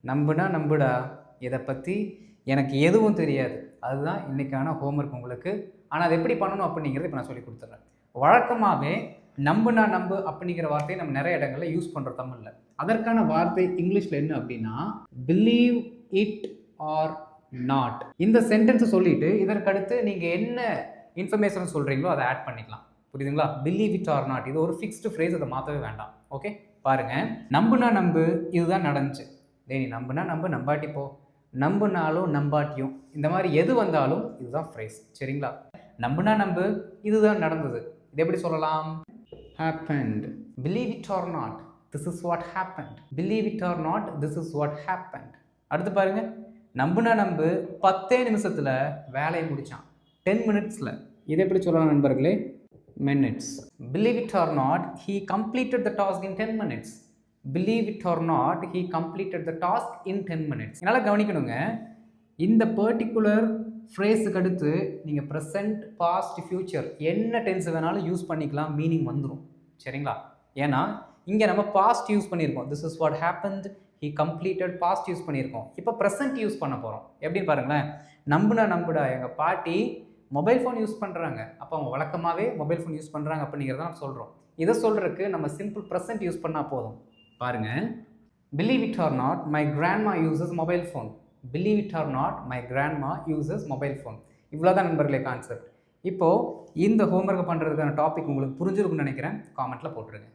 நம்புனா நம்புடா, இத பத்தி எனக்கு எதுவும் தெரியாது. அதுதான் இன்னைக்கான ஹோம்வொர்க் உங்களுக்கு. ஆனா, அத எப்படி பண்ணணும் அப்படிங்கிறத இப்ப நான் சொல்லிக் குடுத்துர்றேன். வழக்கமாவே நம்புனா நம்பு அப்படிங்கிற வார்த்தைய நம்ம நெறைய இடங்கள்ல யூஸ் பண்றோம் தமிழ்ல. அதற்கான வார்த்தை இங்கிலீஷ்ல என்ன அப்படின்னா, பிலீவ் இட் ஆர் நாட். இந்த சென்டென்ஸ சொல்லிட்டு, இதற்கடுத்து நீங்க என்ன இன்ஃபர்மேஷன் சொல்றீங்களோ அத ஆட் பண்ணிக்கலாம். புரியுதுங்களா? Believe it or not. இது ஒரு ஃபிக்ஸ்டு ஃப்ரேஸ். அத மாத்தவே வேண்டாம். ஓகே? பாருங்க. நம்புனா நம்பு, இதுதான் நடந்துச்சு. டேய் நீ நம்புனா நம்பு, நம்பாட்டி போ. நம்புனாலும் நம்பாட்டியும். இந்த மாரி எது வந்தாலும் இதுதான் ஃப்ரேஸ். சரிங்களா? நம்புனா நம்பு, இதுதான் நடந்தது. இது எப்படி சொல்லலாம்? happened. Believe it or not, this is what happened. Believe it or not, this is what happened. அடுத்து பாருங்க. நம்புனா நம்பு 10 நிமிஷத்துல வேலையை முடிச்சான். 10 மினிட்ஸ்ல. இது எப்படி சொல்லலாம் நண்பர்களே? minutes. Believe it or not, he completed the task in 10 minutes. Believe it or not, he completed the task in 10 minutes. நல்லா கவனிக்கணுங்க. இந்த பர்டிகுலர் ஃப்ரேஸுக்கு அடுத்து நீங்கள் ப்ரெசன்ட், பாஸ்ட், ஃபியூச்சர் என்ன டென்ஸ் வேணாலும் யூஸ் பண்ணிக்கலாம், மீனிங் வந்துடும். சரிங்களா? ஏன்னா இங்கே நம்ம பாஸ்ட் யூஸ் பண்ணியிருக்கோம். This is what happened, he completed, past use பண்ணியிருக்கோம். இப்போ ப்ரெசன்ட் யூஸ் பண்ண போகிறோம். எப்படின்னு பாருங்களேன். நம்புனா நம்புடா, எங்கள் பாட்டி மொபைல் ஃபோன் யூஸ் பண்ணுறாங்க. அப்போ அவங்க வழக்கமாகவே மொபைல் ஃபோன் யூஸ் பண்ணுறாங்க அப்படிங்கிறத நம்ம சொல்கிறோம். இதை சொல்கிறதுக்கு நம்ம சிம்பிள் ப்ரெசன்ட் யூஸ் பண்ணால் போதும். பாருங்கள். Believe it or not, my grandma uses mobile phone. Believe it or not, my grandma uses mobile phone. இவ்வளோதான் நண்பர்களே கான்செப்ட். இப்போது இந்த ஹோம்ஒர்க்கை பண்ணுறதுக்கான டாபிக் உங்களுக்கு புரிஞ்சிருக்குன்னு நினைக்கிறேன். காமெண்ட்டில் போட்டுருங்க.